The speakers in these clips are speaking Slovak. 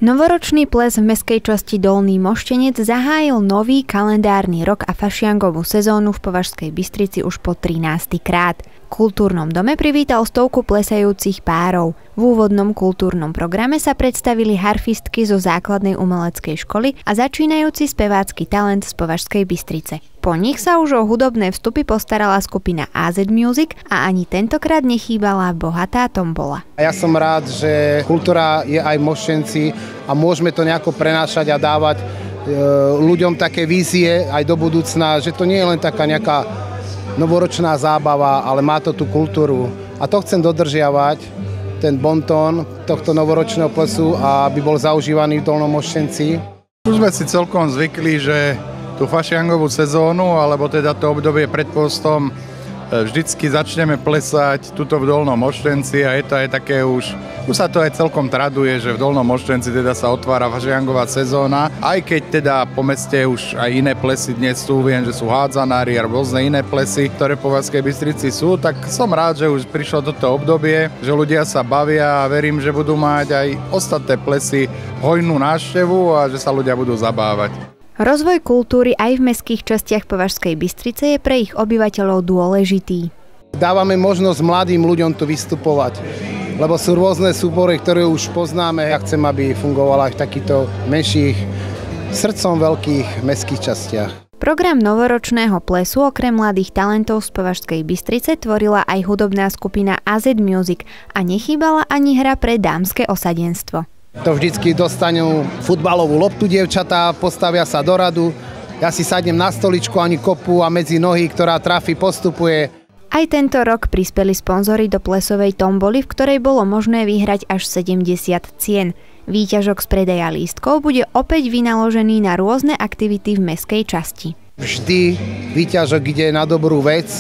Novoročný ples v mestskej časti Dolný Moštenec zahájil nový kalendárny rok a fašiangovú sezónu v Považskej Bystrici už po 13. krát. V kultúrnom dome privítal stovku plesajúcich párov. V úvodnom kultúrnom programe sa predstavili harfistky zo základnej umeleckej školy a začínajúci spevácky talent z Považskej Bystrice. Po nich sa už o hudobné vstupy postarala skupina AZ Music a ani tentokrát nechýbala bohatá tombola. Ja som rád, že kultúra je aj v Moštenci a môžeme to nejako prenášať a dávať ľuďom také vízie aj do budúcna, že to nie je len taká nejaká novoročná zábava, ale má to tú kultúru. A to chcem dodržiavať, ten bontón tohto novoročného plesu, a aby bol zaužívaný v Dolnom Moštenci. Už sme si celkom zvykli, že tú fašiangovú sezónu, alebo teda to obdobie pred postom, vždycky začneme plesať tuto v Dolnom Moštenci a je to aj také už sa to aj celkom traduje, že v Dolnom Moštenci teda sa otvára fašiangová sezóna. Aj keď teda po meste už aj iné plesy dnes sú, viem, že sú hádzanári a rôzne iné plesy, ktoré po Považskej Bystrici sú, tak som rád, že už prišlo toto obdobie, že ľudia sa bavia a verím, že budú mať aj ostatné plesy hojnú návštevu a že sa ľudia budú zabávať. Rozvoj kultúry aj v mestských častiach Považskej Bystrice je pre ich obyvateľov dôležitý. Dávame možnosť mladým ľuďom tu vystupovať, lebo sú rôzne súbory, ktoré už poznáme. Ja chcem, aby fungovala aj v takýchto menších, srdcom veľkých mestských častiach. Program novoročného plesu okrem mladých talentov z Považskej Bystrice tvorila aj hudobná skupina AZ Music a nechýbala ani hra pre dámske osadenstvo. To vždycky dostanú futbalovú loptu dievčatá, postavia sa do radu, ja si sadnem na stoličku, ani kopu a medzi nohy, ktorá trafí, postupuje. Aj tento rok prispeli sponzori do plesovej tomboly, v ktorej bolo možné vyhrať až 70 cien. Výťažok z predaja lístkov bude opäť vynaložený na rôzne aktivity v mestskej časti. Vždy výťažok ide na dobrú vec,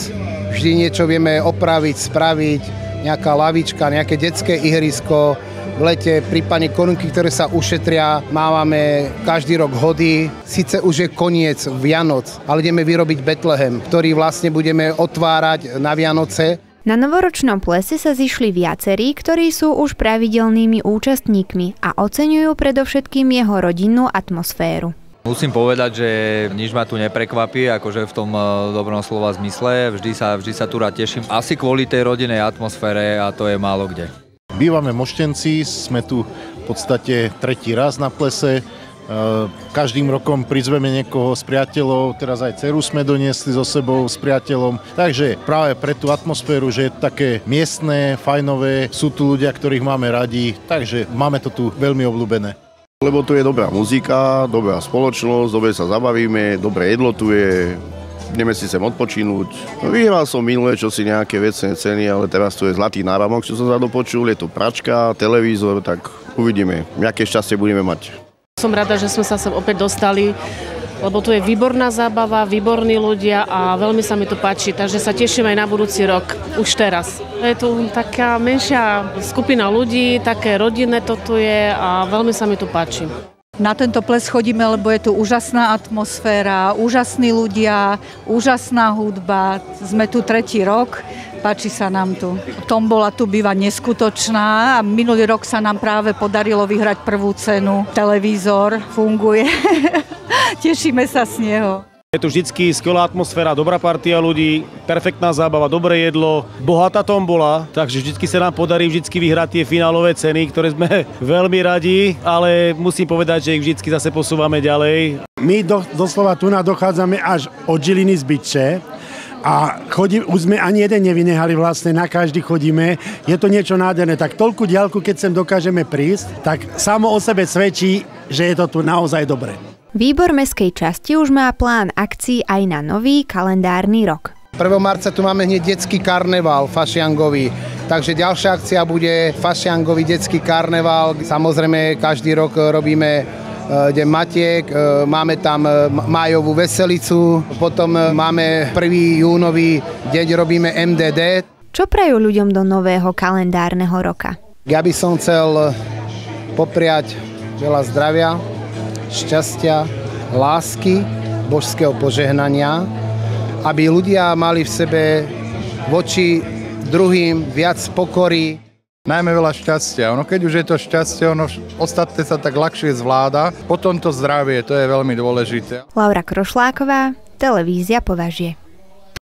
vždy niečo vieme opraviť, spraviť, nejaká lavička, nejaké detské ihrisko. V lete prípadne korunky, ktoré sa ušetria, máme každý rok hody. Sice už je koniec Vianoc, ale ideme vyrobiť Betlehem, ktorý vlastne budeme otvárať na Vianoce. Na novoročnom plese sa zišli viacerí, ktorí sú už pravidelnými účastníkmi a oceňujú predovšetkým jeho rodinnú atmosféru. Musím povedať, že nič ma tu neprekvapí, akože v tom dobrom slova zmysle. Vždy sa tu rád teším. Asi kvôli tej rodinnej atmosfére, a to je málo kde. Bývame v Moštenci, sme tu v podstate tretí raz na plese. Každým rokom prizveme niekoho z priateľov, teraz aj dceru sme doniesli so sebou s priateľom. Takže práve pre tú atmosféru, že je také miestne, fajnové, sú tu ľudia, ktorých máme radi, takže máme to tu veľmi obľúbené. Lebo tu je dobrá muzika, dobrá spoločnosť, dobre sa zabavíme, dobré jedlo tu je. Ideme si sem odpočinúť. Vyhral som minulé čosi nejaké vecné ceny, ale teraz tu je zlatý náramok, čo som sa dopočul, je tu pračka, televízor, tak uvidíme, aké šťastie budeme mať. Som rada, že sme sa sem opäť dostali, lebo tu je výborná zábava, výborní ľudia a veľmi sa mi tu páči, takže sa teším aj na budúci rok, už teraz. Je tu taká menšia skupina ľudí, také rodinné to tu je a veľmi sa mi tu páči. Na tento ples chodíme, lebo je tu úžasná atmosféra, úžasní ľudia, úžasná hudba. Sme tu tretí rok, páči sa nám tu. Tombola tu býva neskutočná a minulý rok sa nám práve podarilo vyhrať prvú cenu. Televízor funguje, tešíme sa z neho. Je tu vždycky skvelá atmosféra, dobrá partia ľudí, perfektná zábava, dobré jedlo, bohatá tombola, takže vždycky sa nám podarí vyhrať tie finálové ceny, ktoré sme veľmi radi, ale musím povedať, že ich vždycky zase posúvame ďalej. My doslova tu dochádzame až od Žiliny z Bytče a už sme ani jeden nevynehali vlastne, na každý chodíme. Je to niečo nádherné, tak toľku diaľku, keď sem dokážeme prísť, tak samo o sebe svedčí, že je to tu naozaj dobré. Výbor mestskej časti už má plán akcií aj na nový kalendárny rok. 1. marca tu máme hneď detský karneval fašiangový, takže ďalšia akcia bude fašiangový detský karneval. Samozrejme, každý rok robíme Deň Matiek, máme tam májovú veselicu, potom máme 1. júnový deň, robíme MDD. Čo prajú ľuďom do nového kalendárneho roka? Ja by som chcel popriať veľa zdravia, šťastia, lásky, božského požehnania, aby ľudia mali v sebe voči druhým viac pokory, Najmä veľa šťastia. Keď už je to šťastie, ostatné sa tak ľahšie zvláda. Potom to zdravie, to je veľmi dôležité. Laura Krošláková, televízia Považie.